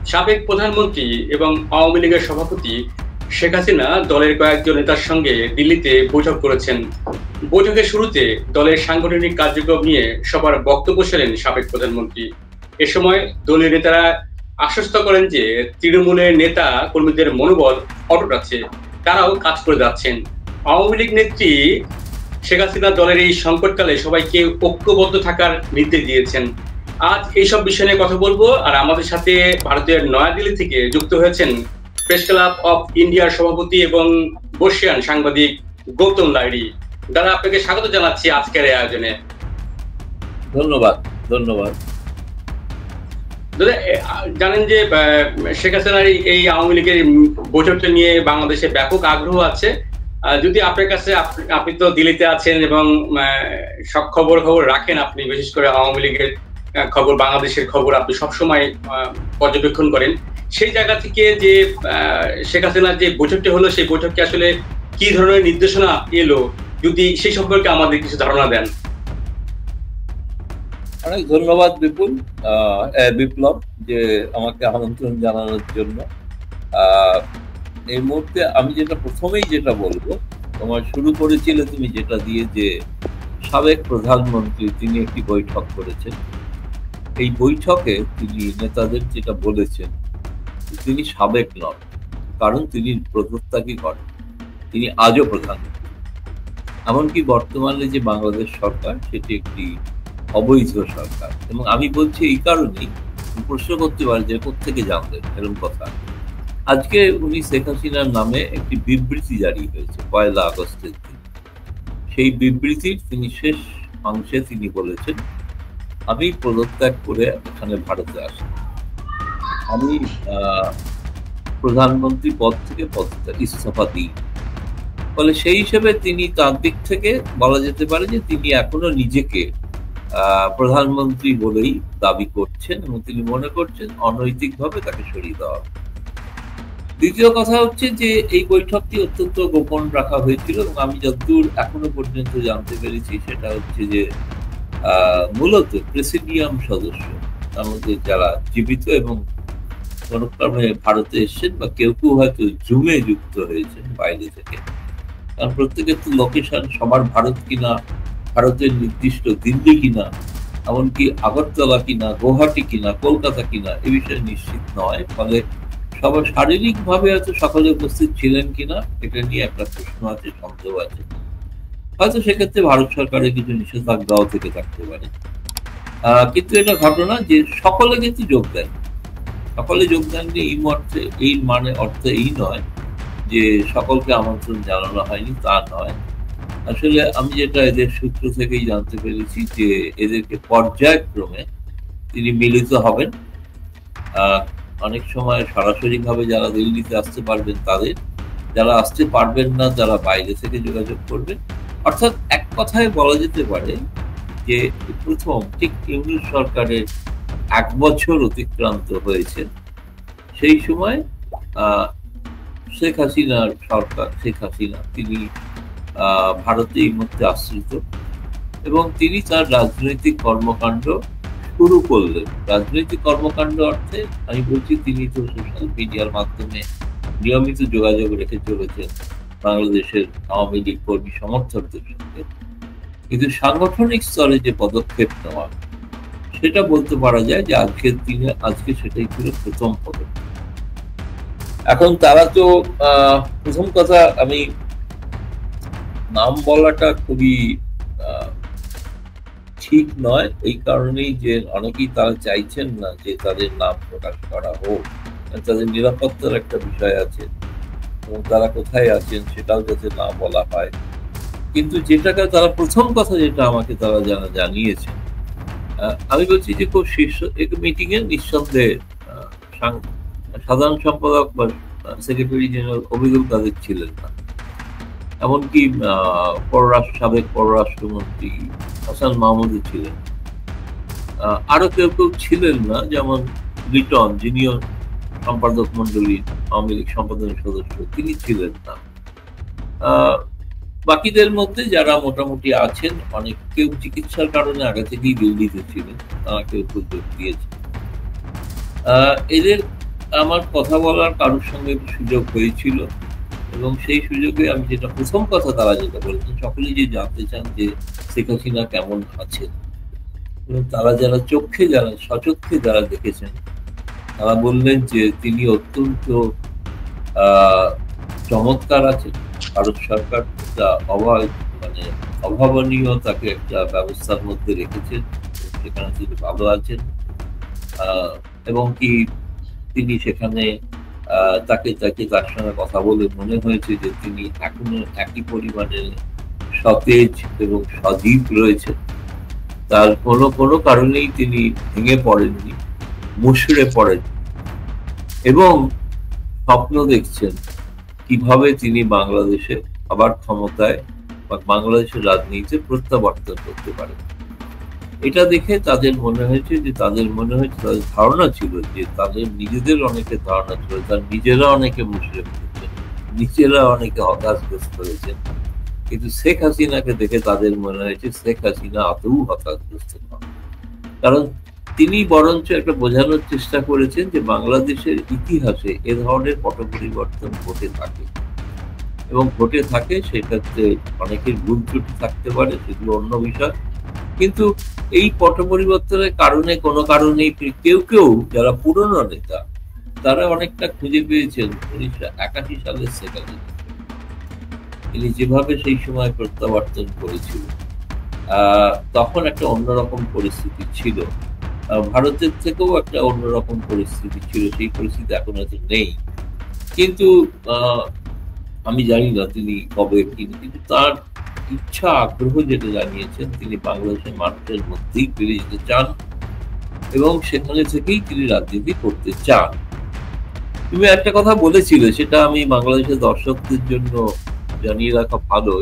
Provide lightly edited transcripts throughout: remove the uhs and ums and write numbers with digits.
সাবেক প্রধানমন্ত্রী এবং আওয়ামী লীগের সভাপতি শেখ হাসিনা দলের কয়েকজন নেতার সঙ্গে দিল্লিতে বৈঠক করেছেন। বৈঠকের শুরুতে দলের সাংগঠনিক কার্যক্রম নিয়ে সবার বক্তব্য শোনেন সাবেক প্রধানমন্ত্রী। এ সময় দলীয় নেতারা আশ্বস্ত করেন যে তৃণমূলের নেতা কর্মীদের মনোবল অটুট আছে, তারাও কাজ করে যাচ্ছেন। আওয়ামী লীগ নেত্রী শেখ হাসিনা দলের এই সংকটকালে সবাইকে ঐক্যবদ্ধ থাকার নির্দেশ দিয়েছেন। আজ এইসব বিষয় নিয়ে কথা বলবো। আর আমাদের সাথে ভারতের নয়াদিল্লি থেকে যুক্ত হয়েছেন প্রেস ক্লাব অফ ইন্ডিয়ার সভাপতি এবং বর্ষিয়ান সাংবাদিক গৌতম লাহিড়ী। দাদা, আপনাকে স্বাগত জানাচ্ছি আজকের এই আয়োজনে। ধন্যবাদ। ধন্যবাদ। দাদা, জানেন যে শেখ হাসিনার এই আওয়ামী লীগের বৈঠকটা নিয়ে বাংলাদেশে ব্যাপক আগ্রহ আছে। যদি আপনার কাছে, আপনি তো দিল্লিতে আছেন এবং সব খবর রাখেন, আপনি বিশেষ করে আওয়ামী লীগের খবর, বাংলাদেশের খবর আপনি সবসময় পর্যবেক্ষণ করেন। সেই জায়গা থেকে যে শেখ হাসিনার যে বৈঠকটি হলো, সেই বৈঠকে আসলে কি ধরনের নির্দেশনা এলো, যদি সেই সম্পর্কে আমাদের কিছু ধারণা দেন। অনেক ধন্যবাদ বিপ্লব, যে আমাকে আমন্ত্রণ জানানোর জন্য। এই মুহূর্তে আমি প্রথমেই যেটা বলবো, তোমার শুরু করেছিল তুমি যেটা দিয়ে, যে সাবেক প্রধানমন্ত্রী তিনি একটি বৈঠক করেছেন। এই বৈঠকে তিনি নেতাদের যেটা বলেছেন, তিনি সাবেক নন, কারণ তিনি প্রত্যাখ্যান করেন। তিনি আজও প্রধানমন্ত্রী। এমনকি বর্তমানে যে বাংলাদেশ সরকার, সেটি একটি অবৈধ সরকার। এবং আমি বলছি এই কারণেই, প্রশ্ন করতে পারে যে কোত্থেকে জানলেন এরকম কথা। আজকে উনি শেখ হাসিনার নামে একটি বিবৃতি জারি হয়েছে 1 আগস্টের দিন। সেই বিবৃতির তিনি শেষ অংশে তিনি বলেছেন, আমি পদত্যাগ করে এখানে ভারতে আসি, আমি প্রধানমন্ত্রী পদ থেকে ইস্তফা দিই। ফলে সেই হিসেবে তিনি তার দিক থেকে বলা যেতে পারে যে তিনি এখনো নিজেকে প্রধানমন্ত্রী বলেই দাবি করছেন এবং তিনি মনে করছেন অনৈতিকভাবে তাকে সরিয়ে দেওয়া। দ্বিতীয় কথা হচ্ছে যে এই বৈঠকটি অত্যন্ত গোপন রাখা হয়েছিল এবং আমি যতদূর এখনো পর্যন্ত জানতে পেরেছি সেটা হচ্ছে যে মূলত প্রেসিডিয়াম সদস্য, তার মধ্যে যারা জীবিত এবং কোনো কারণে ভারতে এসছেন বা কেউ কেউ হয়তো জুমে যুক্ত হয়েছেন বাইরে থেকে, কারণ প্রত্যেকের তো লোকেশন সবার ভারত কিনা, ভারতের নির্দিষ্ট দিল্লি কিনা, এমনকি আগরতলা কিনা, গুয়াহাটি কিনা, কলকাতা কিনা, এ বিষয়ে নিশ্চিত নয়। ফলে সবার শারীরিকভাবে হয়তো সকলে উপস্থিত ছিলেন কিনা এটা নিয়ে একটা প্রশ্ন আছে, সন্দেহ আছে। হয়তো সেক্ষেত্রে ভারত সরকারের কিছু নিষেধাজ্ঞাও থেকে থাকতে পারে। কিন্তু এটা ঘটনা যে সকলে কিন্তু যোগ দেন। সকলে যোগ দেননি এই অর্থ এই নয় যে সকলকে আমন্ত্রণ জানানো হয়নি, তা নয়। আসলে আমি যেটা এদের সূত্র থেকেই জানতে পেরেছি যে এদেরকে পর্যায়ক্রমে তিনি মিলিত হবেন। অনেক সময় সরাসরি ভাবে যারা দিল্লিতে আসতে পারবেন তাদের, যারা আসতে পারবেন না যারা বাইরে থেকে যোগাযোগ করবেন। অর্থাৎ এক কথায় বলা যেতে পারে যে প্রথম ঠিক ইউনিট সরকারের 1 বছর অতিক্রান্ত হয়েছে, সেই সময় শেখ হাসিনার সরকার, শেখ হাসিনা তিনি ভারতে এই মুহূর্তে আশ্রিত এবং তিনি তার রাজনৈতিক কর্মকাণ্ড শুরু করলেন। রাজনৈতিক কর্মকাণ্ড অর্থে আমি বলছি তিনি তো সোশ্যাল মিডিয়ার মাধ্যমে নিয়মিত যোগাযোগ রেখে চলেছেন বাংলাদেশের আওয়ামী লীগ কর্মী সমর্থকদের সঙ্গে, কিন্তু সাংগঠনিক স্তরে যে পদক্ষেপ নেওয়া, সেটা বলতে পারা যায় যে আজকের দিনে আজকে সেটাই ছিল প্রথম পদক্ষেপ। এখন তারা তো প্রথম কথা, আমি নাম বলাটা খুবই ঠিক নয়, এই কারণেই যে অনেকেই তারা চাইছেন না যে তাদের নাম প্রকাশ করা হোক, তাদের নিরাপত্তার একটা বিষয় আছে এবং তারা কোথায় আছেন সেটাও যাতে না বলা হয়। কিন্তু যেটাকে তারা প্রথম কথা যেটা আমাকে তারা জানিয়েছেন, আমি বলছি যে খুব শীর্ষ এক মিটিং এ নিঃসন্দেহে সাধারণ সম্পাদক বা সেক্রেটারি জেনারেল অভিযোগ তাদের ছিলেন না, এমনকি সাবেক পররাষ্ট্রমন্ত্রী হাসান মাহমুদও ছিলেন, আরো কেউ কেউ ছিলেন না, যেমন লিটন যিনিও সম্পাদক মন্ডলীর আওয়ামী লীগ সম্পাদনের সদস্য, তিনি ছিলেন না। বাকিদের মধ্যে যারা মোটামুটি আছেন, অনেক কেউ চিকিৎসার কারণে আগে থেকেই দিল্লিতে ছিলেন, তারা কেউ যোগ দিয়েছেন। এদের আমার কথা বলার কারোর সঙ্গে সুযোগ হয়েছিল, এবং সেই সুযোগে আমি যেটা প্রথম কথা তারা যেটা বলেছেন, সকলেই যে জানতে চান যে শেখ হাসিনা কেমন আছেন, এবং তারা যারা চোখে যারা সচক্ষে যারা দেখেছেন তারা বললেন যে তিনি অত্যন্ত চমৎকার আছেন। ভারত সরকার একটা মানে অভাবনীয় তাকে একটা ব্যবস্থার মধ্যে রেখেছেন, সেখানে তিনি ভালো আছেন, এবং কি তিনি সেখানে তাকে তার সঙ্গে কথা বলে মনে হয়েছে যে তিনি এখনো একই পরিমাণে সতেজ এবং সজীব রয়েছেন। তার কোনো কারণেই তিনি ভেঙে পড়েননি, মুষড়ে পড়েন, এবং স্বপ্ন দেখছেন কিভাবে তিনি বাংলাদেশে আবার ক্ষমতায় বা বাংলাদেশের রাজনীতিতে প্রত্যাবর্তন করতে পারেন। এটা দেখে তাদের ধারণা ছিল যে তাদের নিজেদের অনেকের ধারণা ছিল তার নিজেরা অনেকে মুষড়ে পড়েছেন, নিজেরা অনেকে হতাশগ্রস্ত হয়েছেন, কিন্তু শেখ হাসিনাকে দেখে তাদের মনে হয়েছে শেখ হাসিনা আদৌ হতাশগ্রস্ত নন। কারণ তিনি বরঞ্চ একটা বোঝানোর চেষ্টা করেছেন যে বাংলাদেশের ইতিহাসে এ ধরনের পট পরিবর্তন ঘটে থাকে, এবং ঘটে থাকে সেক্ষেত্রে অনেকের ভুল ত্রুটি থাকতে পারে, সেগুলো অন্য বিষয়, কিন্তু এই পট পরিবর্তনের কারণে কোনো কারণেই কেউ কেউ যারা পুরনো নেতা তারা অনেকটা খুঁজে পেয়েছেন 1981 সালের শেখ হাসিনা, তিনি যেভাবে সেই সময় প্রত্যাবর্তন করেছিল। তখন একটা অন্যরকম পরিস্থিতি ছিল, ভারতের থেকেও একটা অন্যরকম পরিস্থিতি ছিল, সেই পরিস্থিতি এখন হয়তো নেই, কিন্তু আমি জানি না তিনি কবে, কিন্তু তার ইচ্ছা আগ্রহ যেটা জানিয়েছেন তিনি বাংলাদেশের মানুষের মধ্যেই ফিরে যেতে চান এবং সেখানে থেকেই তিনি রাজনীতি করতে চান। তুমি একটা কথা বলেছিলে, সেটা আমি বাংলাদেশের দর্শকদের জন্য জানিয়ে রাখা ভালো,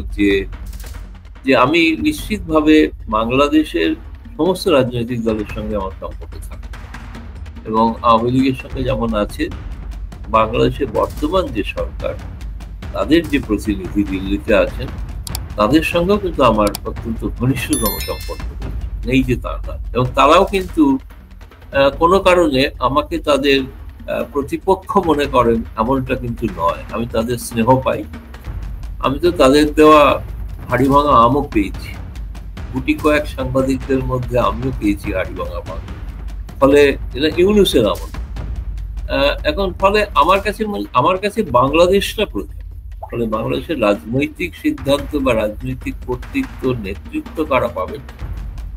যে আমি নিশ্চিতভাবে বাংলাদেশের সমস্ত রাজনৈতিক দলের সঙ্গে আমার সম্পর্ক থাকে, এবং আওয়ামী লীগের সঙ্গে যেমন আছে, বাংলাদেশের বর্তমান যে সরকার তাদের যে প্রতিনিধি দিল্লিতে আছেন তাদের সঙ্গেও কিন্তু আমার অত্যন্ত ঘনিষ্ঠতম সম্পর্ক নেই যে তা না, এবং তারাও কিন্তু কোনো কারণে আমাকে তাদের প্রতিপক্ষ মনে করেন এমনটা কিন্তু নয়। আমি তাদের স্নেহ পাই, আমি তো তাদের দেওয়া হাড়ি ভাঙা আমও পেয়েছি, গুটি কয়েক সাংবাদিকদের মধ্যে আমিও পেয়েছি হাড়ি ভাঙা আম, ফলে এটা ইউনুসের আমল। এখন ফলে আমার কাছে বাংলাদেশটা প্রধান, ফলে বাংলাদেশের রাজনৈতিক সিদ্ধান্ত বা রাজনৈতিক কর্তৃত্ব নেতৃত্ব কারা পাবেন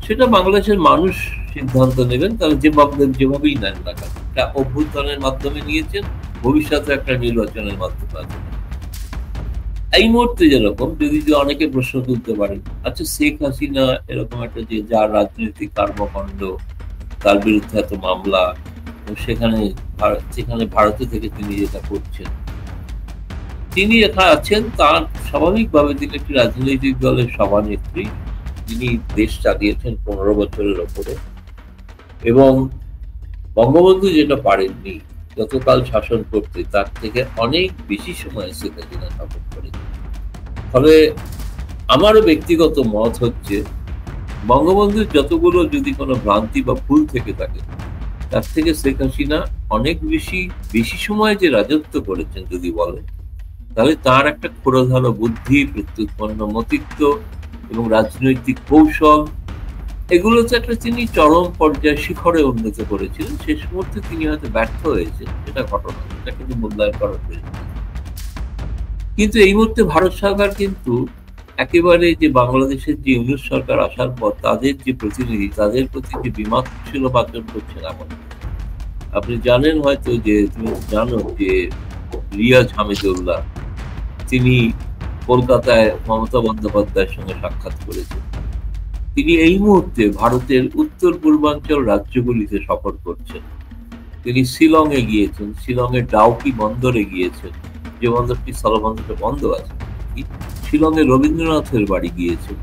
সেটা বাংলাদেশের মানুষ সিদ্ধান্ত নেবেন, তারা যেভাবেই নেন না কেন, একটা অভ্যুত্থানের মাধ্যমে নিয়েছেন, ভবিষ্যতে একটা নির্বাচনের মাধ্যমে আছে। এই মুহূর্তে যেরকম যদি অনেকে প্রশ্ন তুলতে পারেন, আচ্ছা শেখ হাসিনা এরকম একটা যে যার রাজনৈতিক কর্মকাণ্ড, তার বিরুদ্ধে এত মামলা, সেখানে ভারতে থেকে তিনি যেটা করছেন, তিনি এখানে আছেন, তার স্বাভাবিকভাবে তিনি একটি রাজনৈতিক দলের সভানেত্রী, তিনি দেশ চালিয়েছেন 15 বছরের ওপরে, এবং বঙ্গবন্ধু যেটা পারেননি যতকাল শাসন করতে, তার থেকে অনেক বেশি সময় শেখ হাসিনা শাসন করেছেন। ফলে আমারও ব্যক্তিগত মত হচ্ছে বঙ্গবন্ধুর যতগুলো যদি কোনো ভ্রান্তি বা ভুল থেকে থাকে, তার থেকে শেখ হাসিনা অনেক বেশি সময় যে রাজত্ব করেছেন যদি বলেন, তাহলে তার একটা ক্ষুরধার বুদ্ধি, প্রত্যুৎপন্ন মতিত্ব এবং রাজনৈতিক কৌশল, এগুলোতে একটা তিনি চরম পর্যায়ে শিখরে উন্নত করেছিলেন। শেষ মুহূর্তে তিনি হয়তো ব্যর্থ হয়েছেন, এটা ঘটনা, এটা কিন্তু মূল্যায়ন করা প্রয়োজন। কিন্তু এই মুহূর্তে ভারত সরকার কিন্তু একেবারে যে বাংলাদেশের যে ইউনুস সরকার আসার পর তাদের যে প্রতিনিধি, তাদের প্রতি যে বিমাতশীল আচরণ করছেন এমন। আপনি জানেন হয়তো, তুমি জানো যে রিয়াজ হামিদুল্লাহ তিনি কলকাতায় মমতা বন্দ্যোপাধ্যায়ের সঙ্গে সাক্ষাৎ করেছেন। তিনি এই মুহূর্তে ভারতের উত্তর পূর্বাঞ্চল রাজ্যগুলিতে সফর করছেন। তিনি শিলংয়ে গিয়েছেন, শিলংয়ের ডাউকি বন্দরে গিয়েছেন, যে বন্দরটি স্থলবন্দরটা বন্ধ আছে। শিলংয়ে রবীন্দ্রনাথের বাড়ি গিয়েছেন,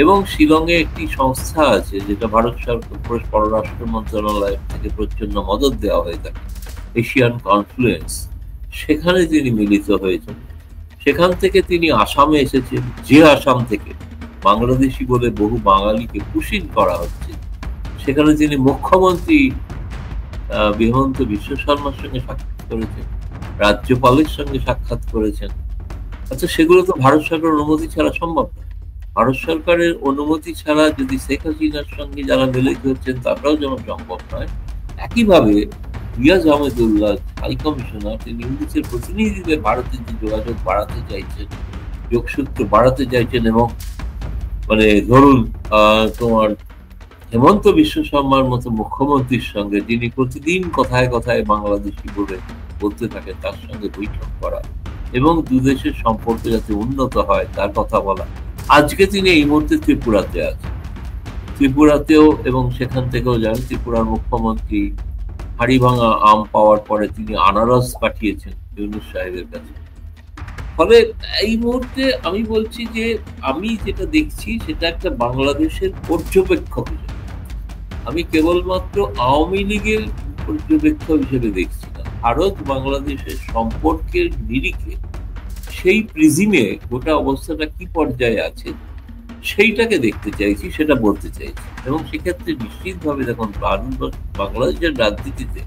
এবং শিলংয়ে একটি সংস্থা আছে যেটা ভারত সরকার পররাষ্ট্র মন্ত্রণালয় থেকে প্রচন্ড মদত দেওয়া হয়ে থাকে, এশিয়ান কনফ্লুয়েন্স, সেখানে তিনি মিলিত হয়েছেন। সেখান থেকে তিনি আসামে এসেছেন, যে আসাম থেকে বাংলাদেশি বলে বহু বাঙালিকে কুশিন করা হচ্ছে, সেখানে তিনি মুখ্যমন্ত্রী হেমন্ত বিশ্ব শর্মার সঙ্গে সাক্ষাৎ করেছেন, রাজ্যপালের সঙ্গে সাক্ষাৎ করেছেন। আচ্ছা, সেগুলো তো ভারত সরকার অনুমতি ছাড়া সম্ভব না। ভারত সরকারের অনুমতি ছাড়া যদি শেখ হাসিনার সঙ্গে যারা মিলিত হচ্ছেন তারাও যেমন সম্ভব নয়, একইভাবে রিয়াজ আহমেদুল্লাহ হাই কমিশনার, তিনি ইংলিশের প্রতিনিধিদের ভারতের যে যোগাযোগ বাড়াতে চাইছেন, যোগসূত্র বাড়াতে চাইছেন, এবং মানে ধরুন তোমার হেমন্ত বিশ্ব শর্মার মতো মুখ্যমন্ত্রীর সঙ্গে, যিনি প্রতিদিন কথায় কথায় বাংলাদেশি বলে বলতে থাকে, তার সঙ্গে বৈঠক করা এবং দুদেশের সম্পর্ক যাতে উন্নত হয় তার কথা বলা। আজকে তিনি এই মুহূর্তে ত্রিপুরাতে আছেন, ত্রিপুরাতেও, এবং সেখান থেকেও জানেন ত্রিপুরার মুখ্যমন্ত্রী হাড়ি ভাঙা আম পাওয়ার পরে তিনি আনারস পাঠিয়েছেন ইউনূস সাহেবের কাছে। ফলে এই মুহূর্তে আমি বলছি যে আমি যেটা দেখছি সেটা একটা বাংলাদেশের পর্যবেক্ষক হিসেবে, আমি কেবলমাত্র আওয়ামী লীগের পর্যবেক্ষক হিসেবে দেখছি না, ভারত বাংলাদেশের সম্পর্কের নিরিখে সেই প্রিজিমে গোটা অবস্থাটা কি পর্যায়ে আছে সেইটাকে দেখতে চাইছি, সেটা বলতে চাইছি। এবং সেক্ষেত্রে নিশ্চিতভাবে দেখুন, বাংলাদেশের রাজনীতিতে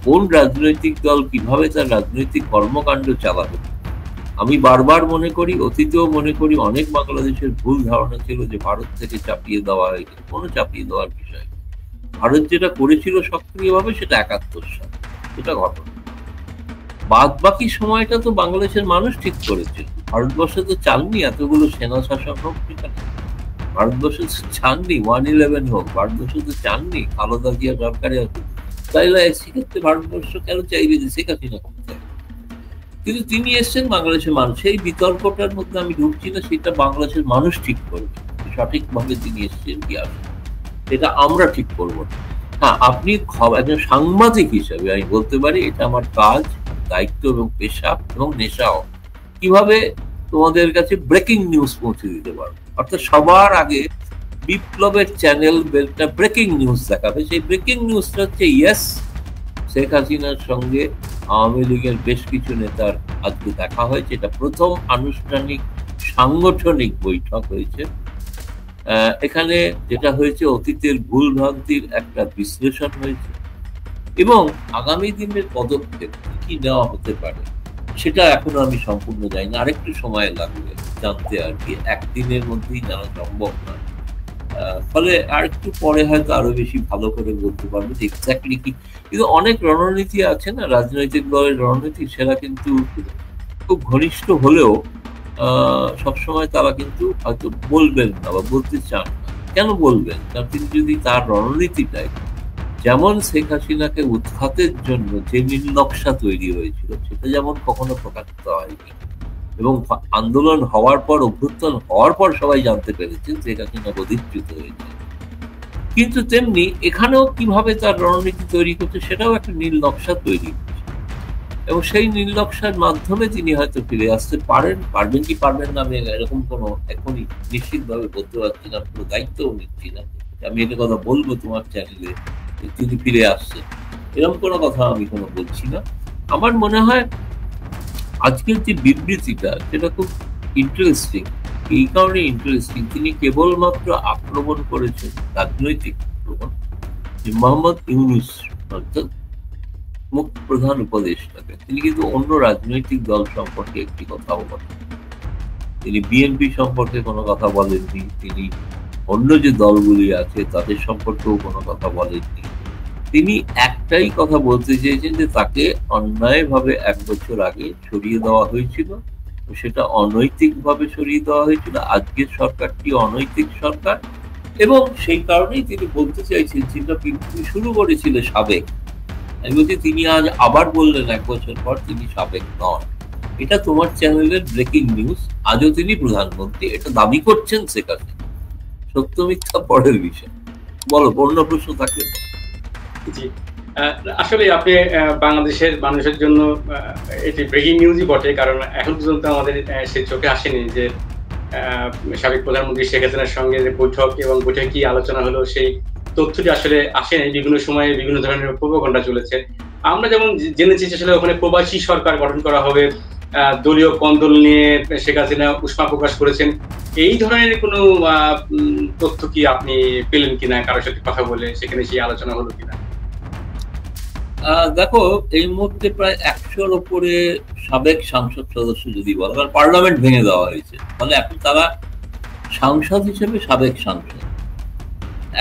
কোন রাজনৈতিক দল কিভাবে তার রাজনৈতিক কর্মকাণ্ড চালাবে, আমি বারবার মনে করি, অতীতেও মনে করি, অনেক বাংলাদেশের ভুল ধারণা ছিল যে ভারত থেকে চাপিয়ে দেওয়া হয়েছে। কোনো চাপিয়ে দেওয়ার বিষয়, ভারত যেটা করেছিল সক্রিয়ভাবে সেটা ৭১ সাল, সেটা ঘটনা। বাদ বাকি সময়টা তো বাংলাদেশের মানুষ ঠিক করেছে। ভারতবর্ষে তো চাননি এতগুলো সেনা শাসন হোক, ভারতবর্ষে চাননি 1/11 হোক, ভারতবর্ষে তো চাননি খালেদা জিয়া সরকারে আসুক। তাইলে সেক্ষেত্রে ভারতবর্ষ কেন চাইবে যে শেখ হাসিনা করতে চাইবে? কিন্তু তিনি এসছেন বাংলাদেশের মানুষ, এই বিতর্কটার মধ্যে আমি ঢুকছি না, সেটা বাংলাদেশের মানুষ ঠিক করবে সঠিকভাবে তিনি এসছেন কি আসেন, এটা আমরা ঠিক করবো না। হ্যাঁ, আপনি একজন সাংবাদিক হিসেবে আমি বলতে পারি এটা আমার কাজ, দায়িত্ব এবং পেশা এবং নেশাও, কিভাবে তোমাদের কাছে ব্রেকিং নিউজ পৌঁছে দিতে পারবো। অর্থাৎ সবার আগে বিপ্লবের চ্যানেল বেলটা ব্রেকিং নিউজ দেখাবে। সেই ব্রেকিং নিউজটা হচ্ছে, ইয়েস, শেখ হাসিনার সঙ্গে আওয়ামী লীগের বেশ কিছু নেতার আজকে দেখা হয়েছে, এটা প্রথম আনুষ্ঠানিক সাংগঠনিক বৈঠক হয়েছে। এখানে যেটা হয়েছে অতীতের ভুল ভ্রান্তির একটা বিশ্লেষণ হয়েছে, এবং আগামী দিনের পদক্ষেপ কি নেওয়া হতে পারে সেটা এখনো আমি সম্পূর্ণ জানি না, আরেকটু সময় লাগবে জানতে আর কি, একদিনের মধ্যেই জানা সম্ভব না। ফলে আর একটু পরে হয়তো আরো বেশি ভালো করে বলতে পারবো যে এক্স্যাক্টলি কি। কিন্তু অনেক রণনীতি আছে না, রাজনৈতিক দলের রণনীতি, সেটা কিন্তু খুব ঘনিষ্ঠ হলেও সবসময় তারা কিন্তু হয়তো বলবেন না বা বলতে চান না। কেন বলবেন? কারণ তিনি যদি তার রণনীতিটাই, যেমন শেখ হাসিনাকে উৎখাতের জন্য যে নীল নকশা তৈরি হয়েছিল সেটা যেমন কখনো প্রকাশিত হয়নি, এবং আন্দোলন হওয়ার পর, অভ্যুত্থান হওয়ার পর সবাই জানতে পেরেছেন শেখ হাসিনা অধিষ্ঠিত হয়েছে, কিন্তু তেমনি এখানেও কিভাবে তার রণনীতি তৈরি করছে সেটাও একটা নীল নকশা তৈরি করছে, এবং সেই নীল নকশার মাধ্যমে তিনি হয়তো ফিরে আসতে পারবেন কি পারবেন না আমি এরকম কোনো এখনই নিশ্চিতভাবে বলতে পারছি না, পুরো দায়িত্বও নিচ্ছি না আমি এটা কথা বলবো তোমার চ্যানেলে তিনি ফিরে আসছেন, এরকম কোনো কথা আমি কোনো বলছি না। আমার মনে হয় আজকের যে বিবৃতিটা সেটা খুব ইন্টারেস্টিং, এই কারণে ইন্টারেস্টিং, তিনি কেবলমাত্র আক্রমণ করেছেন রাজনৈতিক আক্রমণ, যে মোহাম্মদ ইউনূস অর্থাৎ মুখ্য প্রধান উপদেষ্টাকে, তিনি কিন্তু অন্য রাজনৈতিক দল সম্পর্কে একটি কথাও বলেন, তিনি বিএনপি সম্পর্কে কোনো কথা বলেননি, তিনি অন্য যে দলগুলি আছে তাদের সম্পর্কেও কোনো কথা বলেননি। তিনি একটাই কথা বলতে চেয়েছেন যে তাকে অন্যায়ভাবে 1 বছর আগে সরিয়ে দেওয়া হয়েছিল, সেটা অনৈতিকভাবে সরিয়ে দেওয়া হয়েছিল, আজকের সরকারটি অনৈতিক সরকার, এবং সেই কারণেই তিনি বলতে চাইছেন যেটা তিনি শুরু করেছিল সাবেক, আমি বলছি তিনি আজ আবার বললেন 1 বছর পর তিনি সাবেক নন। এটা তোমার চ্যানেলের ব্রেকিং নিউজ, আজও তিনি প্রধানমন্ত্রী, এটা দাবি করছেন শেখ হাসিনা, সত্য মিথ্যা পরের বিষয়। বলো, অন্য প্রশ্ন থাকলে। জি, আসলে আপনি বাংলাদেশের মানুষের জন্য এটি ব্রেকিং নিউজই বটে, কারণ এখন পর্যন্ত আমাদের সে চোখে আসেনি যে সাবেক প্রধানমন্ত্রী শেখ হাসিনার সঙ্গে যে বৈঠক এবং বৈঠকে কি আলোচনা হলো সেই তথ্যটি আসলে আসেনি। বিভিন্ন সময়ে বিভিন্ন ধরনের প্রোপাগান্ডা চলেছে। আমরা যেমন জেনেছি আসলে ওখানে প্রবাসী সরকার গঠন করা হবে, দলীয় কন্দল নিয়ে শেখ হাসিনা উষ্মা প্রকাশ করেছেন, এই ধরনের কোনো তথ্য কি আপনি পেলেন কিনা, কারোর সাথে কথা বলে সেখানে সেই আলোচনা হলো কিনা? দেখো, এই মুহূর্তে প্রায় 100-র উপরে সাবেক সংসদ সদস্য যদি বলো, কারণ পার্লামেন্ট ভেঙে দেওয়া হয়েছে, ফলে এখন তারা সাংসদ হিসেবে সাবেক সাংসদ।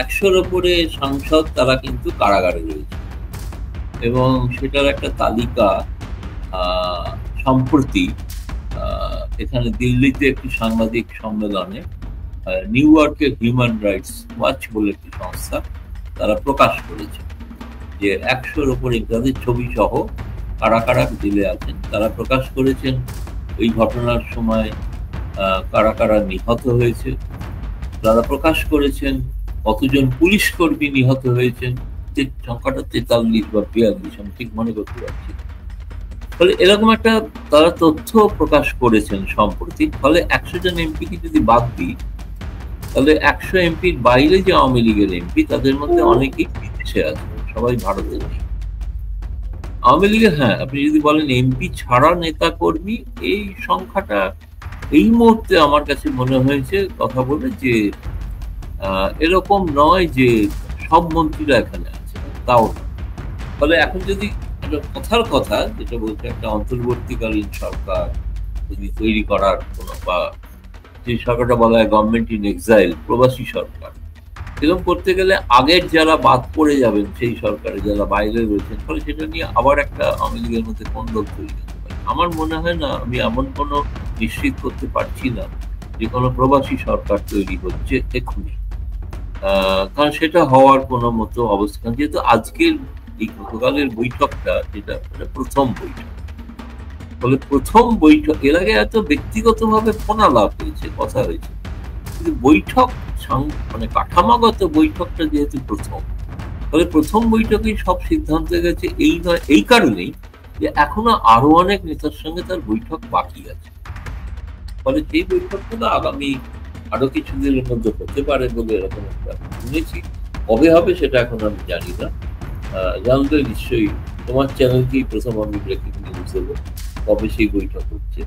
100-র উপরে সাংসদ তারা কিন্তু কারাগারে রয়েছে, এবং সেটার একটা তালিকা সম্প্রতি এখানে দিল্লিতে একটি সাংবাদিক সম্মেলনে নিউ ইয়র্কের হিউম্যান রাইটস ওয়াচ বলে একটি সংস্থা তারা প্রকাশ করেছে যে 100-র উপরে যাদের ছবি সহ কারা কারা জেলে আছেন তারা প্রকাশ করেছেন ওই ঘটনার সময় কারা কারা নিহত হয়েছে, তারা প্রকাশ করেছেন কতজন পুলিশ কর্মী নিহত হয়েছেন, সংখ্যাটা 43 বা 42 আমি ঠিক মনে করতে পারছি। ফলে এরকম একটা তারা তথ্য প্রকাশ করেছেন সম্প্রতি। ফলে 100 জন এমপিকে যদি বাদ দিই, তাহলে 100 এমপির বাইরে যে আওয়ামী লীগের এমপি তাদের মধ্যে অনেকেই বিদেশে আছে, সবাই ভারতে নেই। আওয়ামী লীগের, হ্যাঁ, আপনি যদি বলেন এমপি ছাড়া নেতা কর্মী, এই সংখ্যাটা এই মুহূর্তে আমার কাছে মনে হয়েছে কথা বলে যে এরকম নয় যে সব মন্ত্রীরা এখানে আছে, তাও না। ফলে এখন যদি একটা কথার কথা যেটা বলছে একটা অন্তর্বর্তীকালীন সরকার যদি তৈরি করার কোনো, বা যে সরকারটা বলা হয় গভর্নমেন্ট ইন এক্সাইল, প্রবাসী সরকার, এরকম করতে গেলে আগের যারা বাদ পড়ে যাবেন সেই সরকারে যারা বাইরে রয়েছেন, ফলে সেটা নিয়ে আবার একটা আওয়ামী লীগের মধ্যে কোন্দল তৈরি হতে পারে। আমার মনে হয় না, আমি এমন কোনো নিশ্চিত করতে পারছি না যে কোনো প্রবাসী সরকার তৈরি হচ্ছে এক্ষুনি, কারণ সেটা হওয়ার কোনো মতো অবস্থা, যেহেতু আজকের এই গতকালের বৈঠকটা যেটা প্রথম বৈঠক, ফলে প্রথম বৈঠক, এর আগে এত ব্যক্তিগতভাবে ফোনালাপ হয়েছে, কথা হয়েছে, কিন্তু বৈঠক মানে কাঠামোগত বৈঠকটা যেহেতু প্রথম, ফলে প্রথম বৈঠকেই সব সিদ্ধান্ত গেছে এই নয়, এই কারণেই যে এখনো আরো অনেক নেতার সঙ্গে তার বৈঠক বাকি আছে। ফলে সেই বৈঠকগুলো আগামী আরো কিছুদিনের মধ্যে হতে পারে বলে এরকম একটা শুনেছি। কবে হবে সেটা এখন আমি জানি না, জানলে নিশ্চয়ই তোমার চ্যানেলকেই প্রথম আমি ব্রেকিং নিউজ দেবো কবে সেই বৈঠক হচ্ছে।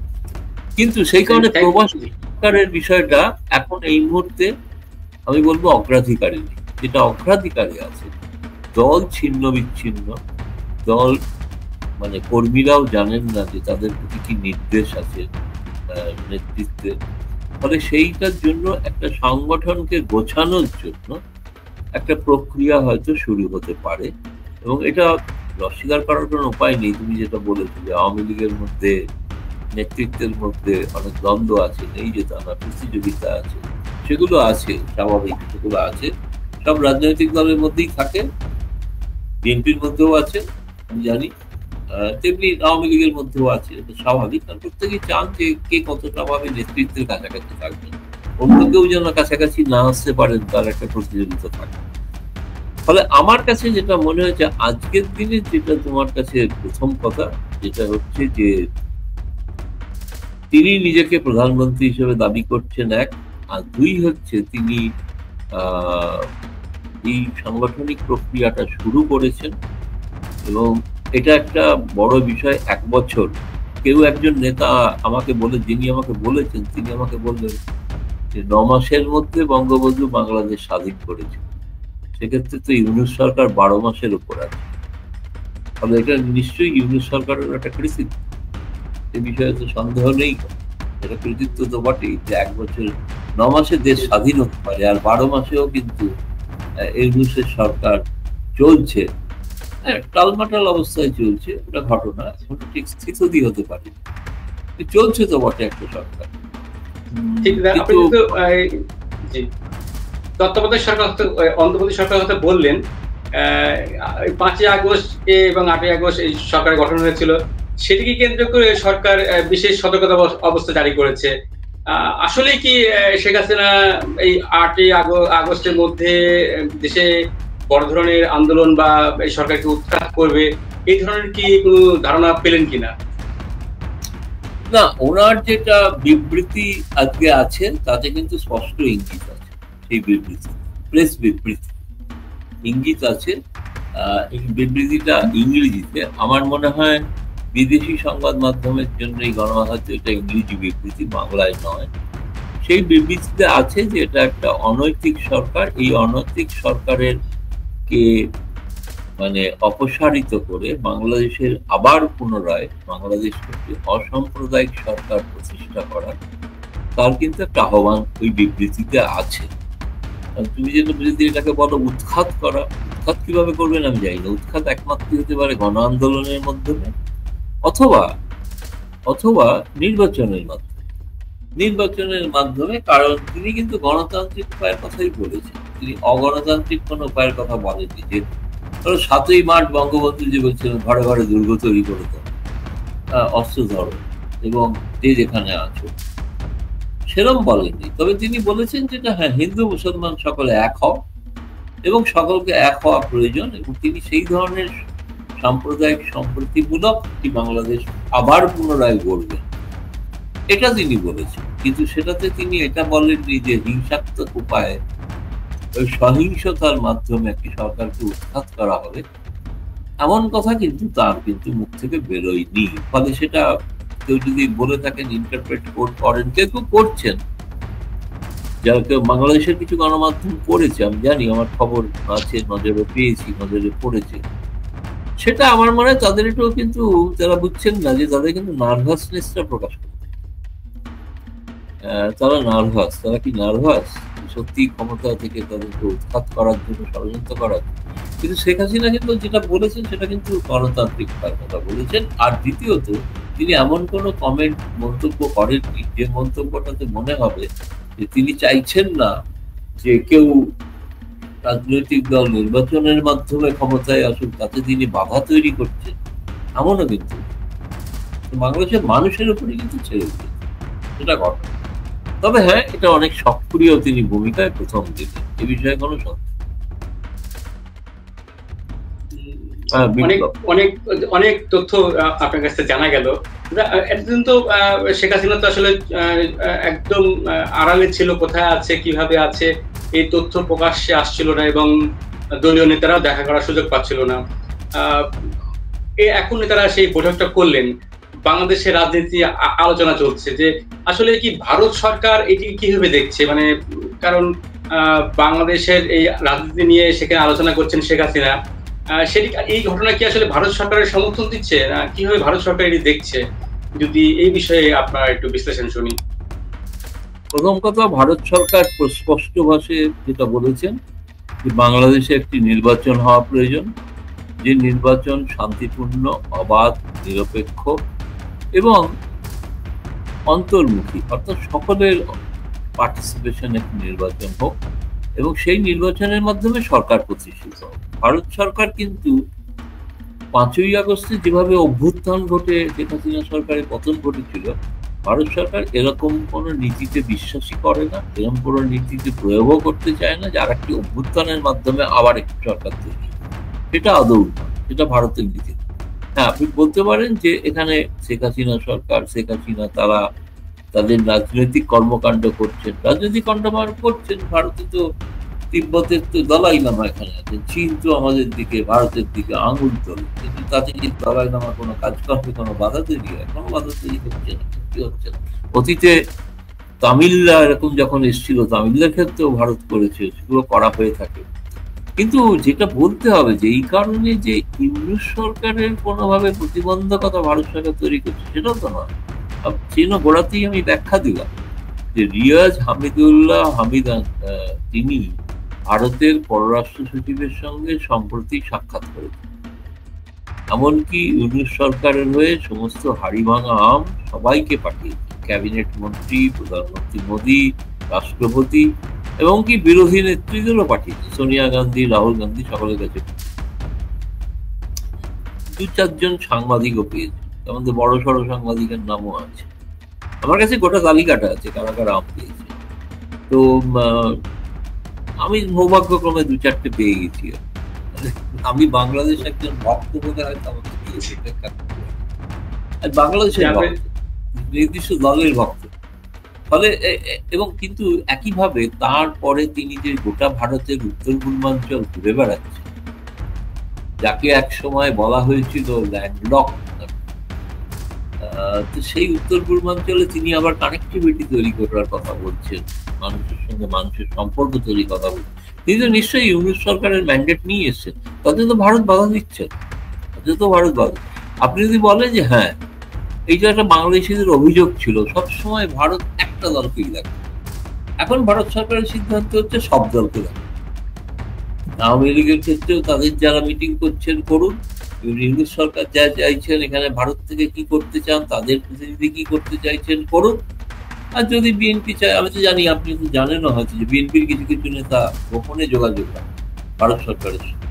কিন্তু সেই কারণে প্রবাসী সরকারের বিষয়টা এখন এই মুহূর্তে আমি বলবো অগ্রাধিকারী নেই। যেটা অগ্রাধিকারে আছে, দল ছিন্ন বিচ্ছিন্ন, দল মানে কর্মীরাও জানেন না যে তাদের প্রতি কি নির্দেশ আছে নেতৃত্বের। ফলে সেইটার জন্য একটা সংগঠনকে গোছানোর জন্য একটা প্রক্রিয়া হয়তো শুরু হতে পারে, এবং এটা অস্বীকার করার কোনো উপায় নেই। তুমি যেটা বলেছো যে আওয়ামী লীগের মধ্যে নেতৃত্বের মধ্যে অনেক দ্বন্দ্ব আছে, নেই যে তা না, প্রতিযোগিতা আছে, সেগুলো আছে, স্বাভাবিক, সেগুলো আছে, সব রাজনৈতিক দলের মধ্যেই থাকে, বিএনপির মধ্যেও আছে আমি জানি, তেমনি আওয়ামী লীগের মধ্যেও আছে, এটা স্বাভাবিক, কারণ প্রত্যেকেই চান যে কে কতটা ভাবে নেতৃত্বের কাছাকাছি থাকবেন, অন্য কেউ যেন কাছাকাছি না আসতে পারেন, তার একটা প্রতিযোগিতা থাকে। ফলে আমার কাছে যেটা মনে হয়েছে আজকের দিনে, যেটা তোমার কাছে প্রথম কথা যেটা হচ্ছে যে তিনি নিজেকে প্রধানমন্ত্রী হিসেবে দাবি করছেন, এক, আর দুই হচ্ছে তিনি এই সাংগঠনিক প্রক্রিয়াটা শুরু করেছেন, এবং এটা একটা বড় বিষয়। 1 বছর কেউ একজন নেতা আমাকে যিনি আমাকে বলেছেন, তিনি আমাকে বললেন যে 9 মাসের মধ্যে বঙ্গবন্ধু বাংলাদেশ স্বাধীন করেছে, সেক্ষেত্রে তো ইউনূস সরকার 12 মাসের উপর আছে। ফলে এটা নিশ্চয়ই ইউনূস সরকারের একটা কৃতিত্ব, এ বিষয়ে তো সন্দেহ নেই, এটা কৃতিত্ব তো বটেই যে 1 বছর 9 মাসে দেশ স্বাধীন হতে পারে, আর 12 মাসেও কিন্তু ইউনূসের সরকার চলছে, টালমাটাল অবস্থায় চলছে, ওটা ঘটনা, এখন ঠিক স্থিতি হতে পারে, চলছে তো বটে একটা সরকার। তত্ত্বাবধায়ক সরকার, অন্তর্বর্তী সরকার কথা বললেন, 5ই আগস্ট এবং 8ই আগস্ট এই সরকার গঠন হয়েছিল, সেটিকে কেন্দ্র করে সরকার বিশেষ সতর্কতা অবস্থা জারি করেছে। আসলে কি শেখ হাসিনা এই 8ই আগস্টের মধ্যে দেশে বড় ধরনের আন্দোলন বা এই সরকারকে উৎখাত করবে, এই ধরনের কি কোনো ধারণা পেলেন কিনা? না, ওনার যেটা বিবৃতি আজকে আছে তাতে কিন্তু স্পষ্ট ইঙ্গিত আছে, সেই বিবৃতি, প্রেস বিবৃতি ইঙ্গিত আছে। এই বিবৃতিটা ইংরেজিতে, আমার মনে হয় বিদেশি সংবাদ মাধ্যমের জন্যই গণমাধ্যমে এটা ইংরেজি বিবৃতি, বাংলায় নয়। সেই বিবৃতিতে আছে যে এটা একটা অনৈতিক সরকার, এই অনৈতিক সরকারের কে মানে অপসারিত করে বাংলাদেশের আবার পুনরায় বাংলাদেশকে একটি অসাম্প্রদায়িক সরকার প্রতিষ্ঠা করার তার কিন্তু একটা আহ্বান ওই বিবৃতিতে আছে। তুমি যেটা যদি এটাকে বলো উৎখাত করা, উৎখাত কিভাবে করবেন আমি জানি না। উৎখাত একমাত্র হতে পারে গণ আন্দোলনের মাধ্যমে অথবা অথবা নির্বাচনের মাধ্যমে। নির্বাচনের মাধ্যমে, কারণ তিনি কিন্তু গণতান্ত্রিক উপায়ের কথাই বলেছেন, তিনি অগণতান্ত্রিক কোন উপায়ের কথা বলেননি। যে ধরো ৭ই মার্চ বঙ্গবন্ধু যে বলছিলেন ঘরে ঘরে দুর্গ তৈরি করে দেন, অস্ত্র ধরো এবং যে যেখানে আছো, সেরকম বলেননি। তবে তিনি বলেছেন যেটা হ্যাঁ, হিন্দু মুসলমান সকলে এক হও এবং সকলকে এক হওয়া প্রয়োজন, এবং তিনি সেই ধরনের সাম্প্রদায়িক সম্প্রীতিমূলক একটি বাংলাদেশ আবার পুনরায় গড়বেন, এটা তিনি বলেছেন। কিন্তু সেটাতে তিনি এটা বলেননি যে হিংসাত্মক উপায়ে ওই সহিংসতার মাধ্যমে একটি সরকারকে উৎখাত করা হবে, এমন কথা কিন্তু তার কিন্তু মুখ থেকে বেরোয়নি। ফলে সেটা কেউ যদি বলে থাকেন, ইন্টারপ্রেট করেন, কেউ কেউ করছেন, যারা কেউ বাংলাদেশের কিছু গণমাধ্যম পড়েছে, আমি জানি, আমার খবর আছে, নজরে পেয়েছি, নজরে পড়েছে, সেটা আমার মনে হয় তাদের এটাও কিন্তু তারা বুঝছেন না যে তাদের কিন্তু নার্ভাসনেসটা প্রকাশ করে। তারা নার্ভাস। তারা কি নার্ভাস সত্যি ক্ষমতা থেকে তাদেরকে উৎখাত করার জন্য, ষড়যন্ত্র করার? কিন্তু শেখ হাসিনা কিন্তু যেটা বলেছেন সেটা কিন্তু গণতান্ত্রিক কথা বলেছেন। আর দ্বিতীয়ত, তিনি এমন কোনো কমেন্ট, মন্তব্য করেননি যে মন্তব্যটাতে মনে হবে যে তিনি চাইছেন না যে কেউ রাজনৈতিক দল নির্বাচনের মাধ্যমে ক্ষমতায় আসুক, তাতে তিনি বাধা তৈরি করছেন, এমনও কিন্তু বাংলাদেশের মানুষের উপরে কিন্তু ছেড়ে দিয়েছে, সেটা ঘটনা। তবে হ্যাঁ, এটা অনেক সক্রিয় তিনি ভূমিকায় প্রথম দিকে, এ বিষয়ে কোনো সন্দেহ। অনেক অনেক অনেক তথ্য আপনার কাছে জানা গেল। এতদিন তো শেখ হাসিনা তো আসলে একদম আড়ালে ছিল, কোথায় আছে, কিভাবে আছে, এই তথ্য প্রকাশ্যে আসছিল না এবং দলীয় নেতারাও দেখা করার সুযোগ পাচ্ছিল না। এখন নেতারা সেই বৈঠকটা করলেন, বাংলাদেশের রাজনীতি আলোচনা চলছে যে আসলে কি ভারত সরকার এটি কিভাবে দেখছে, মানে কারণ বাংলাদেশের এই রাজনীতি নিয়ে সেখানে আলোচনা করছেন শেখ হাসিনা, সেটি এই ঘটনা কি আসলে ভারত সরকারের সমর্থন দিচ্ছে না কিভাবে ভারত সরকার এটি দেখছে, যদি এই বিষয়ে আপনার একটু বিশ্লেষণ শুনি। প্রথম কথা, ভারত সরকার স্পষ্ট ভাষায় যেটা বলেছেন যে বাংলাদেশে একটি নির্বাচন হওয়া প্রয়োজন, যে নির্বাচন শান্তিপূর্ণ, অবাধ, নিরপেক্ষ এবং অন্তর্মুখী, অর্থাৎ সকলের পার্টিসিপেশন একটি নির্বাচন হোক এবং সেই নির্বাচনের মাধ্যমে সরকার প্রতিষ্ঠিত হোক। ভারত সরকার কিন্তু 5ই আগস্টে যেভাবে অভ্যুত্থান ঘটে শেখ হাসিনা সরকারের পতন ঘটেছিল, ভারত সরকার এরকম কোনো নীতিতে বিশ্বাসী করে না, এরকম কোনো নীতিতে প্রয়োগও করতে চায় না, যার একটি অভ্যুত্থানের মাধ্যমে আবার একটি সরকার তৈরি, সেটা আদৌ না, সেটা ভারতের নীতি। হ্যাঁ, আপনি বলতে পারেন যে এখানে শেখ হাসিনা সরকার, শেখ হাসিনা তারা তাদের রাজনৈতিক কর্মকাণ্ড করছেন, রাজনৈতিক কর্মকাণ্ড করছেন। ভারতে তো তিব্বতের তো দলাই লামা এখানে আছেন, চীন তো আমাদের দিকে, ভারতের দিকে আঙুল তোলে, কিন্তু তাতে কি দলাই লামা কোনো কাজকর্মে কোনো বাধা তৈরি হয়? কোনো বাধা তৈরি হচ্ছে না, কি হচ্ছে না। অতীতে তামিলরা এরকম যখন এসেছিল, তামিলদের ক্ষেত্রেও ভারত করেছে, সেগুলো করা হয়ে থাকে। কিন্তু যেটা বলতে হবে যে এই কারণে যে ইউনুস সরকারের কোনোভাবে প্রতিবন্ধকতা ভারত সরকার তৈরি করছে সেটাও তো নয়। চিহ্ন গোড়াতেই আমি ব্যাখ্যা দিলাম যে রিয়াজ হামিদুল্লাহ হামিদ তিনি ভারতের পররাষ্ট্র সচিবের সঙ্গে সম্প্রতি সাক্ষাৎ করেছেন, এমনকি ইউনুস সরকারের হয়ে সমস্ত হাড়িভাঙা আম সবাইকে পাঠিয়েছে, ক্যাবিনেট মন্ত্রী, প্রধানমন্ত্রী মোদী, রাষ্ট্রপতি এবং কি বিরোধী নেত্রীদেরও পাঠিয়েছে, সোনিয়া গান্ধী, রাহুল গান্ধী, সকলের কাছে 2-4 সাংবাদিকও পেয়েছে, আমাদের বড় সড়ো সাংবাদিকের নামও আছে। আমার কাছে গোটা তালিকাটা আছে কারা কারা আম পেয়েছে। তো আমি সৌভাগ্যক্রমে 2-4টে পেয়ে গেছি। আমি বাংলাদেশ একজন ভক্ত বলে হয়তো আমাকে দিয়েছে, বাংলাদেশের নির্দিষ্ট দলের ভক্ত। ফলে এবং কিন্তু একইভাবে তারপরে তিনি যে গোটা ভারতের উত্তর পূর্বাঞ্চল ঘুরে বেড়াচ্ছেন, যাকে এক সময় বলা হয়েছিল ল্যান্ডলক, তো সেই উত্তর পূর্বাঞ্চলে তিনি আবার কানেক্টিভিটি তৈরি করার কথা বলছেন, মানুষের সঙ্গে মানুষের সম্পর্ক তৈরি কথা বলছেন, তিনি তো নিশ্চয়ই ইউনিট সরকারের ম্যান্ডেট নিয়ে এসছেন, তাতে তো ভারত বাধা দিচ্ছে, তাতে তো ভারত বাধা। আপনি যদি বলেন যে হ্যাঁ এই যে একটা বাংলাদেশিদের অভিযোগ ছিল সবসময় ভারত একটা দলকেই দেখে, এখন ভারত সরকারের সিদ্ধান্ত হচ্ছে সব দলকে দেখে। আওয়ামী লীগের ক্ষেত্রেও তাদের যারা মিটিং করছেন করুন, ইউনিট সরকার যা চাইছেন এখানে ভারত থেকে কি করতে চান, তাদের প্রতিনিধি কি করতে চাইছেন করুন। আর যদি বিএনপি চায়, আমি তো জানি আপনি তো জানেনও হয়তো যে বিএনপির কিছু কিছু নেতা গোপনে যোগাযোগ রাখেন ভারত সরকারের সঙ্গে,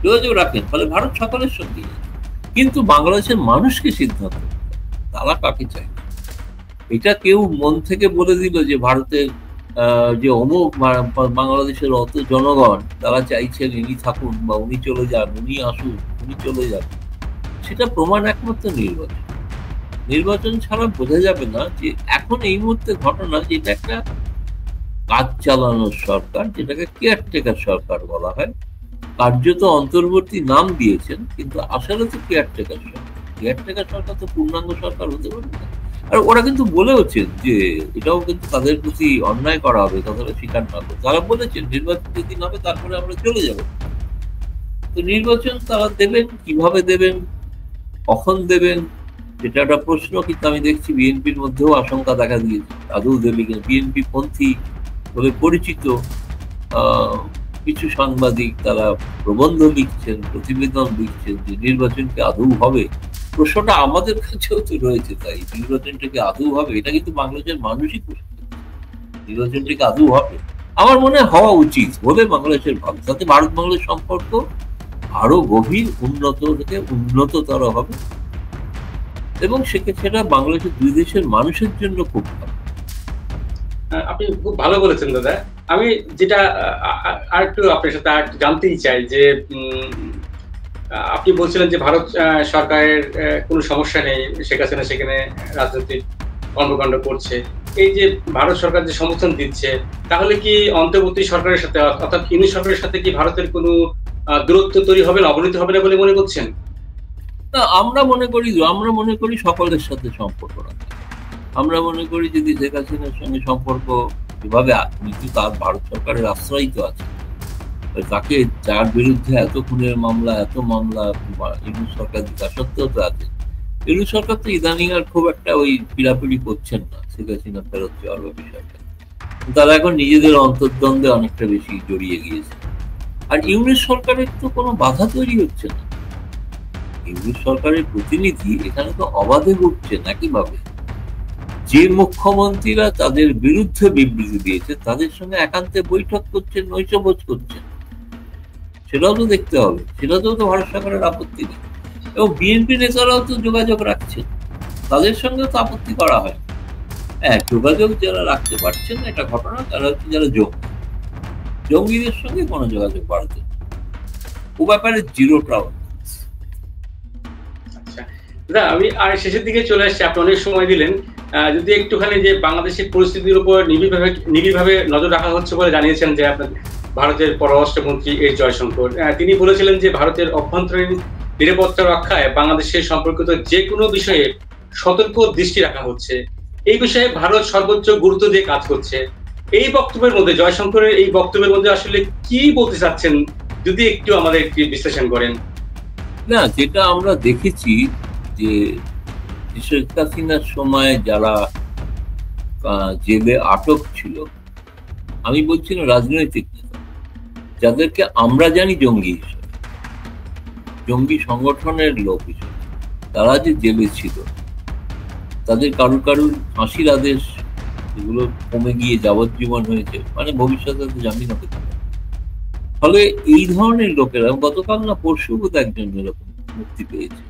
যোগাযোগ রাখেন, ফলে ভারত সকলের সঙ্গে। কিন্তু বাংলাদেশের মানুষকে সিদ্ধান্ত তারা কাকে চায়, এটা কেউ মন থেকে বলে দিল যে ভারতের যে অমুক বাংলাদেশের অত জনগণ তারা চাইছেন ইনি থাকুন বা উনি চলে যান, উনি আসুন, উনি চলে যান, সেটা প্রমাণ একমাত্র নির্বাচন। নির্বাচন ছাড়া বোঝা যাবে না যে এখন এই মুহূর্তে ঘটনা যে এটা একটা কাজ চালানোর সরকার, যেটাকে কেয়ারটেকার সরকার বলা হয়। কার্যত অন্তর্বর্তী নাম দিয়েছেন, কিন্তু আসলে তো কেয়ারটেকার সরকার। কেয়ারটেকার সরকার তো পূর্ণাঙ্গ সরকার হতে পারবে না। আর ওরা কিন্তু বলেওছেন যে এটাও কিন্তু তাদের প্রতি অন্যায় করা হবে, কথাটা স্বীকার না করে তারা বলেছেন নির্বাচন যেদিন হবে তারপরে আমরা চলে যাব। তো নির্বাচন তারা দেবেন, কিভাবে দেবেন, কখন দেবেন, এটা একটা প্রশ্ন। কিন্তু আমি দেখছি বিএনপির মধ্যেও আশঙ্কা দেখা দিয়েছে আদৌ দেবে কিনা। বিএনপি পন্থী বলে পরিচিত কিছু সাংবাদিক তারা প্রবন্ধ লিখছেন, প্রতিবেদন লিখছেন যে নির্বাচনকে আদৌ হবে। প্রশ্নটা আমাদের কাছেও তো রয়েছে, তাই নির্বাচনটাকে আদৌ হবে, এটা কিন্তু বাংলাদেশের মানুষই প্রশ্ন, নির্বাচনটাকে আদৌ হবে। আমার মনে হওয়া উচিত, হলে বাংলাদেশের ভালো, তাতে ভারত বাংলাদেশ সম্পর্ক আরো গভীর, উন্নত থেকে উন্নততর হবে, এবং সেটা বাংলাদেশের দুই দেশের মানুষের জন্য খুব ভালো। আপনি খুব ভালো বলেছেন দাদা। আমি যেটা আর একটু আপনার সাথে আর জানতেই চাই যে আপনি বলছিলেন যে ভারত সরকারের কোনো সমস্যা নেই, শেখ হাসিনা সেখানে রাজনৈতিক কর্মকাণ্ড করছে। এই যে ভারত সরকার যে সমর্থন দিচ্ছে, তাহলে কি অন্তর্বর্তী সরকারের সাথে অর্থাৎ ইউনিট সরকারের সাথে কি ভারতের কোনো দূরত্ব তৈরি হবে না, অবনতি হবে না বলে মনে করছেন? না, আমরা মনে করি সকলের সাথে সম্পর্ক রাখা। আমরা মনে করি যদি শেখ হাসিনার সঙ্গে সম্পর্ক এভাবে, কিন্তু তার ভারত সরকারের আশ্রয় তো আছে, তাকে যার বিরুদ্ধে এত খুনের মামলা, এত মামলা ইউনিট সরকার দিতে সত্ত্বেও তো আছে। ইউনিট সরকার তো ইদানিং আর খুব একটা ওই পিড়াপিড়ি করছেন না শেখ হাসিনা ফেরত যাওয়ার বিষয়টা, তারা এখন নিজেদের অন্তর্দ্বন্দ্বে অনেকটা বেশি জড়িয়ে গিয়েছে। আর ইউনিট সরকারের তো কোনো বাধা তৈরি হচ্ছে না, ইউনিট সরকারের প্রতিনিধি এখানে তো অবাধে ঘুরছেন একইভাবে। যে মুখ্যমন্ত্রীরা তাদের বিরুদ্ধে বিবৃতি দিয়েছে তাদের সঙ্গে একান্তে বৈঠক করছেন, নৈশভোজ করছেন, সেটাও তো দেখতে হবে, সেটাতেও তো ভারত সরকারের আপত্তি নেই। এবং বিএনপি নেতারাও তো যোগাযোগ রাখছেন, তাদের সঙ্গেও তো আপত্তি করা হয়। হ্যাঁ, যোগাযোগ যারা রাখতে পারছেন না এটা ঘটনা, তারা হচ্ছে যারা জঙ্গিদের সঙ্গে কোনো যোগাযোগ বাড়াতে, ও ব্যাপারে জিরো টলারেন্স। আচ্ছা দাদা, আমি আর শেষের দিকে চলে আসছি, আপনি অনেক সময় দিলেন। যদি একটুখানি যে বাংলাদেশের পরিস্থিতির উপর নিবিড়ভাবে নজর রাখা হচ্ছে বলে জানিয়েছেন যে আপনার ভারতের পররাষ্ট্রমন্ত্রী এস জয়শঙ্কর, তিনি বলেছিলেন যে ভারতের অভ্যন্তরীণ নিরাপত্তা রক্ষায় বাংলাদেশের সম্পর্কিত যে কোনো বিষয়ে সতর্ক দৃষ্টি রাখা হচ্ছে, এই বিষয়ে ভারত সর্বোচ্চ গুরুত্ব দিয়ে কাজ করছে। এই বক্তব্যের মধ্যে, জয়শঙ্করের এই বক্তব্যের মধ্যে আসলে কি বলতে চাচ্ছেন, যদি একটু আমাদের একটু বিশ্লেষণ করেন। না, যেটা আমরা দেখেছি যে শেখ হাসিনার সময় যারা জেলে আটক ছিল, আমি বলছি না রাজনৈতিক নেতা, যাদেরকে আমরা জানি জঙ্গি হিসেবে, জঙ্গি সংগঠনের লোক হিসেবে, তারা যে জেলে ছিল তাদের কারুর ফাঁসির আদেশ এগুলো কমে গিয়ে যাবজ্জীবন হয়েছে, মানে ভবিষ্যতে জামিন হতে পারে। ফলে এই ধরনের লোকেরা, গতকাল না পরশু বোধ একজন এরকম মুক্তি পেয়েছে,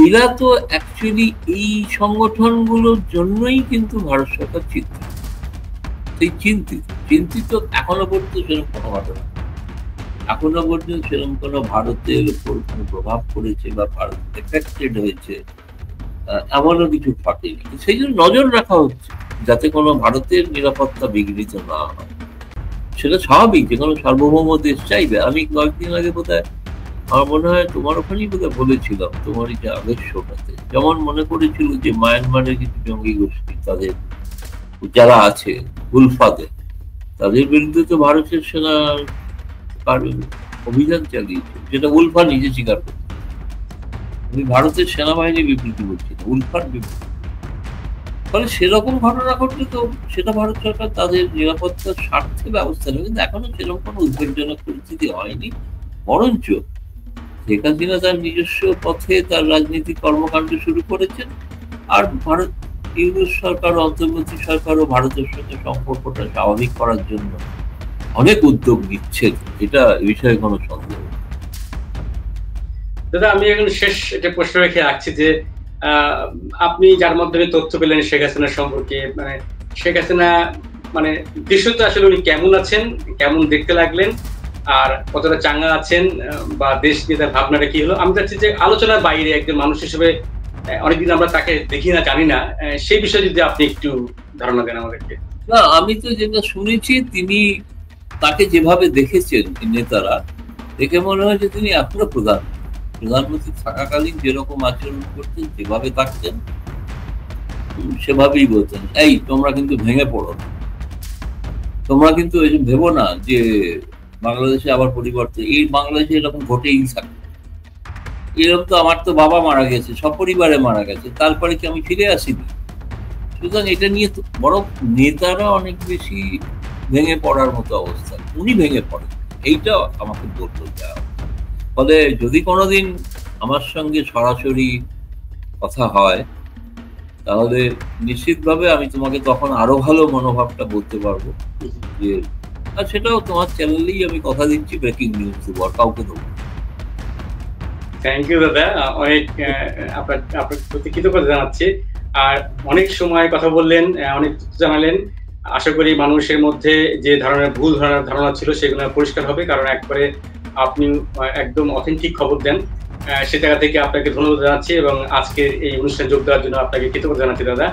এরা তো অ্যাকচুয়ালি এই সংগঠনগুলোর জন্যই কিন্তু ভারত সরকার চিন্তিত। এখনো পর্যন্ত সেরকম কোনো ঘটনা, এখনো পর্যন্ত সেরকম কোনো ভারতের উপর কোনো প্রভাব পড়েছে বা ভারত এফেক্টেড হয়েছে এমনও কিছু ঘটেনি। সেই জন্য নজর রাখা হচ্ছে যাতে কোনো ভারতের নিরাপত্তা বিঘ্নিত না হয়। সেটা স্বাভাবিক, যে কোনো সার্বভৌম দেশ চাইবে। আমি কয়েকদিন আগে বোধহয়, আমার মনে হয় তোমার ওখানেই বোধহয় বলেছিলাম, তোমার এই যে আগের শোটাতে, যেমন মনে করেছিল যে মায়ানমারের কিছু জঙ্গি গোষ্ঠী, তাদের যারা আছে উলফাদের, তাদের বিরুদ্ধে তো ভারতের সেনা অভিযান চালিয়েছে, যেটা উলফা নিজে স্বীকার করছে। আমি ভারতের সেনাবাহিনী বিবৃতি বলছি না, উলফার বিবৃতি। ফলে সেরকম ঘটনা ঘটলে তো সেটা ভারত সরকার তাদের নিরাপত্তার স্বার্থে ব্যবস্থা নেবে, কিন্তু এখনো সেরকম কোনো উদ্বেগজনক পরিস্থিতি হয়নি। বরঞ্চ শেখ হাসিনা তার নিজস্ব পথে তার রাজনৈতিক কর্মকাণ্ড শুরু করেছেন, আর ভারত ইউনুস সরকার, অন্তর্বর্তী সরকারও ভারতের সঙ্গে সম্পর্কটা স্বাভাবিক করার জন্য অনেক উদ্যোগ নিচ্ছেন, এটা এ বিষয়ে কোনো সন্দেহ নেই। দাদা, আমি এখন শেষ একটা প্রশ্ন রেখে রাখছি যে আপনি যার মাধ্যমে তথ্য পেলেন শেখ হাসিনা সম্পর্কে, মানে শেখ হাসিনা মানে দৃশ্যত আসলে উনি কেমন আছেন, কেমন দেখতে লাগলেন, আর কতটা চাঙ্গা আছেন, বা দেশ নিয়ে তার ভাবনাটা কি হলো, আমি চাচ্ছি যে আলোচনার বাইরে একজন মানুষ হিসেবে অনেকদিন আমরা তাকে দেখি না, জানি না, সেই বিষয়ে যদি আপনি একটু ধারণা দেন আমাদেরকে। না, আমি তো যেটা শুনেছি, তিনি তাকে যেভাবে দেখেছেন নেতারা, দেখে মনে হয়েছে তিনি এখনো প্রধানমন্ত্রী থাকাকালীন যেরকম আচরণ করতেন, যেভাবে থাকতেন, সেভাবেই বলতেন, এই তোমরা কিন্তু ভেঙে পড়ো না, তোমরা কিন্তু ভেবো না যে বাংলাদেশে আবার পরিবর্তন, এই বাংলাদেশে এরকম ঘটেই থাকে, এরকম তো আমার তো বাবা মারা গেছে, সপরিবারে মারা গেছে, তারপরে কি আমি ফিরে আসিনি। সুতরাং এটা নিয়ে তো বড় নেতারা অনেক বেশি ভেঙে পড়ার মতো অবস্থা, উনি ভেঙে পড়েন, এইটা আমাকে বলতে দেওয়া। ফলে যদি কোনোদিন আমার সঙ্গে সরাসরি কথা হয়, তাহলে নিশ্চিতভাবে আমি তোমাকে তখন আরো ভালো মনোভাবটা বলতে পারবো যে, আর সেটাও তোমার চ্যানেলেই আমি কথা দিচ্ছি, ব্রেকিং নিউজ দেবো, আর কাউকে দেবো। থ্যাংক ইউ দাদা, অনেক আপনার প্রতি কৃতজ্ঞতা জানাচ্ছি। আর অনেক সময় কথা বললেন, অনেক তথ্য জানালেন। আশা করি মানুষের মধ্যে যে ভুল ধারণা ছিল সেগুলো পরিষ্কার হবে, কারণ একবারে আপনি একদম অথেন্টিক খবর দেন। সে জায়গা থেকে আপনাকে ধন্যবাদ জানাচ্ছি, এবং আজকের এই অনুষ্ঠানে যোগ দেওয়ার জন্য আপনাকে কৃতজ্ঞতা জানাচ্ছি দাদা।